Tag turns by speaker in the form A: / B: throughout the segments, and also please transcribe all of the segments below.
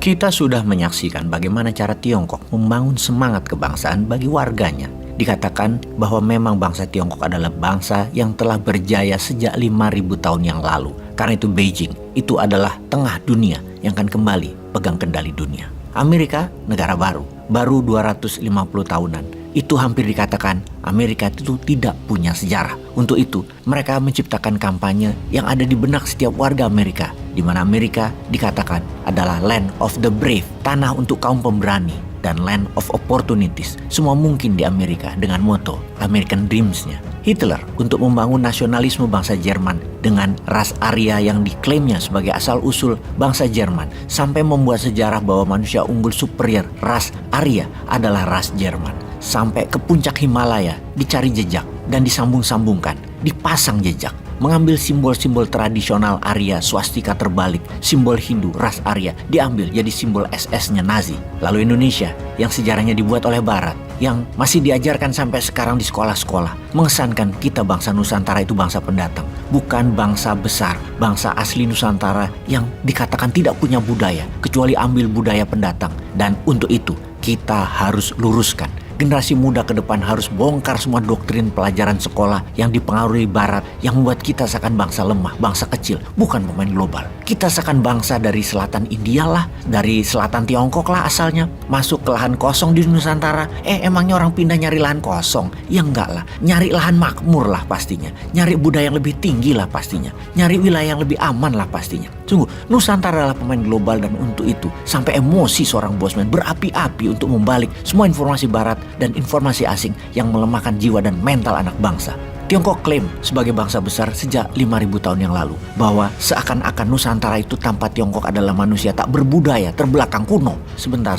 A: Kita sudah menyaksikan bagaimana cara Tiongkok membangun semangat kebangsaan bagi warganya. Dikatakan bahwa memang bangsa Tiongkok adalah bangsa yang telah berjaya sejak 5.000 tahun yang lalu. Karena itu Beijing itu adalah tengah dunia yang akan kembali pegang kendali dunia. Amerika negara baru 250 tahunan. Itu hampir dikatakan Amerika itu tidak punya sejarah. Untuk itu, mereka menciptakan kampanye yang ada di benak setiap warga Amerika, di mana Amerika dikatakan adalah land of the brave, tanah untuk kaum pemberani, dan land of opportunities. Semua mungkin di Amerika dengan moto American Dreams-nya. Hitler untuk membangun nasionalisme bangsa Jerman dengan ras Arya yang diklaimnya sebagai asal-usul bangsa Jerman, sampai membuat sejarah bahwa manusia unggul superior ras Arya adalah ras Jerman. Sampai ke puncak Himalaya dicari jejak dan disambung-sambungkan, dipasang jejak, mengambil simbol-simbol tradisional Arya, swastika terbalik, simbol Hindu ras Arya diambil jadi simbol SS-nya Nazi. Lalu Indonesia yang sejarahnya dibuat oleh Barat, yang masih diajarkan sampai sekarang di sekolah-sekolah, mengesankan kita bangsa Nusantara itu bangsa pendatang, bukan bangsa besar, bangsa asli Nusantara yang dikatakan tidak punya budaya kecuali ambil budaya pendatang. Dan untuk itu kita harus luruskan. Generasi muda ke depan harus bongkar semua doktrin pelajaran sekolah yang dipengaruhi Barat, yang membuat kita seakan bangsa lemah, bangsa kecil, bukan pemain global. Kita seakan bangsa dari selatan India lah, dari selatan Tiongkok lah asalnya, masuk ke lahan kosong di Nusantara. Emangnya orang pindah nyari lahan kosong? Ya enggak lah, nyari lahan makmur lah pastinya, nyari budaya yang lebih tinggi lah pastinya, nyari wilayah yang lebih aman lah pastinya. Sungguh, Nusantara adalah pemain global, dan untuk itu sampai emosi seorang Bosman berapi-api untuk membalik semua informasi Barat dan informasi asing yang melemahkan jiwa dan mental anak bangsa. Tiongkok klaim sebagai bangsa besar sejak 5.000 tahun yang lalu, bahwa seakan-akan Nusantara itu tanpa Tiongkok adalah manusia tak berbudaya, terbelakang, kuno. Sebentar,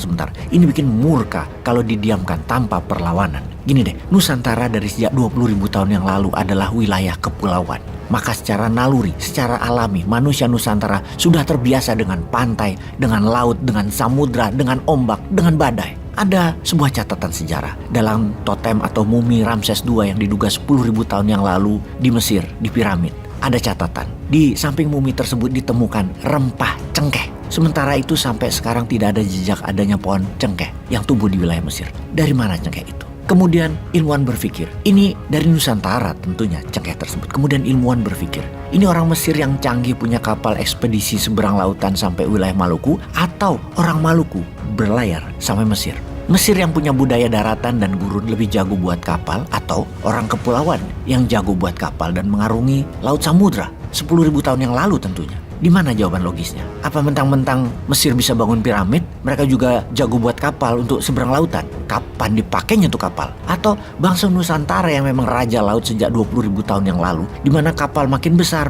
A: ini bikin murka kalau didiamkan tanpa perlawanan. Gini deh, Nusantara dari sejak 20.000 tahun yang lalu adalah wilayah kepulauan. Maka secara naluri, secara alami, manusia Nusantara sudah terbiasa dengan pantai, dengan laut, dengan samudra, dengan ombak, dengan badai. Ada sebuah catatan sejarah dalam totem atau mumi Ramses II yang diduga 10.000 tahun yang lalu di Mesir, di piramid. Ada catatan, di samping mumi tersebut ditemukan rempah cengkeh. Sementara itu sampai sekarang tidak ada jejak adanya pohon cengkeh yang tumbuh di wilayah Mesir. Dari mana cengkeh itu? Kemudian ilmuwan berpikir, ini dari Nusantara tentunya cengkeh tersebut. Kemudian ilmuwan berpikir, ini orang Mesir yang canggih punya kapal ekspedisi seberang lautan sampai wilayah Maluku, atau orang Maluku berlayar sampai Mesir. Mesir yang punya budaya daratan dan gurun lebih jago buat kapal, atau orang kepulauan yang jago buat kapal dan mengarungi laut samudra 10.000 tahun yang lalu tentunya. Di mana jawaban logisnya? Apa mentang-mentang Mesir bisa bangun piramid, mereka juga jago buat kapal untuk seberang lautan? Kapan dipakainya tuh kapal? Atau bangsa Nusantara yang memang raja laut sejak 20.000 tahun yang lalu, di mana kapal makin besar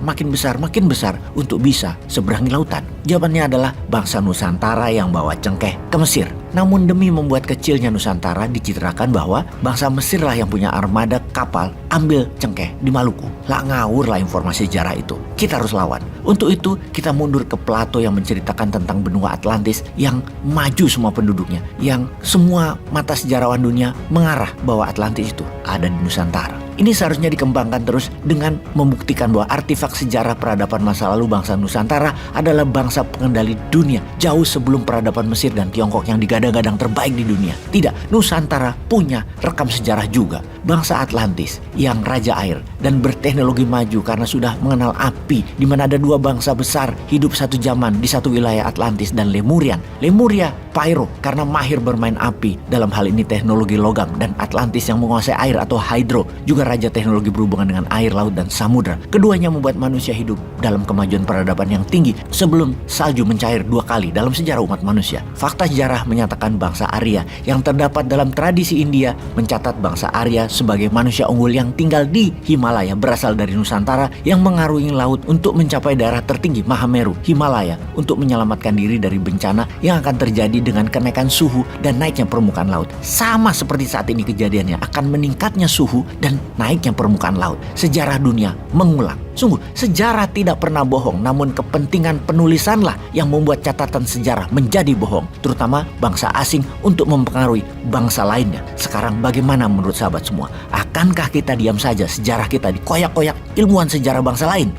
A: untuk bisa seberangi lautan? Jawabannya adalah bangsa Nusantara yang bawa cengkeh ke Mesir. Namun demi membuat kecilnya Nusantara, dicitrakan bahwa bangsa Mesir lah yang punya armada kapal ambil cengkeh di Maluku. Lah ngawur lah informasi sejarah itu. Kita harus lawan. Untuk itu kita mundur ke Plato yang menceritakan tentang benua Atlantis yang maju semua penduduknya, yang semua mata sejarawan dunia mengarah bahwa Atlantis itu ada di Nusantara. Ini seharusnya dikembangkan terus dengan membuktikan bahwa artefak sejarah peradaban masa lalu bangsa Nusantara adalah bangsa pengendali dunia jauh sebelum peradaban Mesir dan Tiongkok yang digadang-gadang terbaik di dunia. Tidak, Nusantara punya rekam sejarah juga. Bangsa Atlantis yang raja air dan berteknologi maju karena sudah mengenal api, di mana ada dua bangsa besar hidup satu zaman di satu wilayah, Atlantis dan Lemurian. Lemuria Pyro karena mahir bermain api, dalam hal ini teknologi logam, dan Atlantis yang menguasai air atau hydro, juga raja teknologi berhubungan dengan air, laut, dan samudra. Keduanya membuat manusia hidup dalam kemajuan peradaban yang tinggi sebelum salju mencair 2 kali dalam sejarah umat manusia. Fakta sejarah menyatakan bangsa Arya yang terdapat dalam tradisi India mencatat bangsa Arya sebagai manusia unggul yang tinggal di Himalaya, berasal dari Nusantara yang mengarungi laut untuk mencapai daerah tertinggi Mahameru, Himalaya, untuk menyelamatkan diri dari bencana yang akan terjadi dengan kenaikan suhu dan naiknya permukaan laut. Sama seperti saat ini kejadiannya, akan meningkatnya suhu dan naiknya permukaan laut. Sejarah dunia mengulang. Sungguh, sejarah tidak pernah bohong, namun kepentingan penulisanlah yang membuat catatan sejarah menjadi bohong, terutama bangsa asing untuk mempengaruhi bangsa lainnya. Sekarang bagaimana menurut sahabat semua? Akankah kita diam saja sejarah kita dikoyak-koyak ilmuwan sejarah bangsa lain?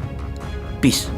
A: Peace.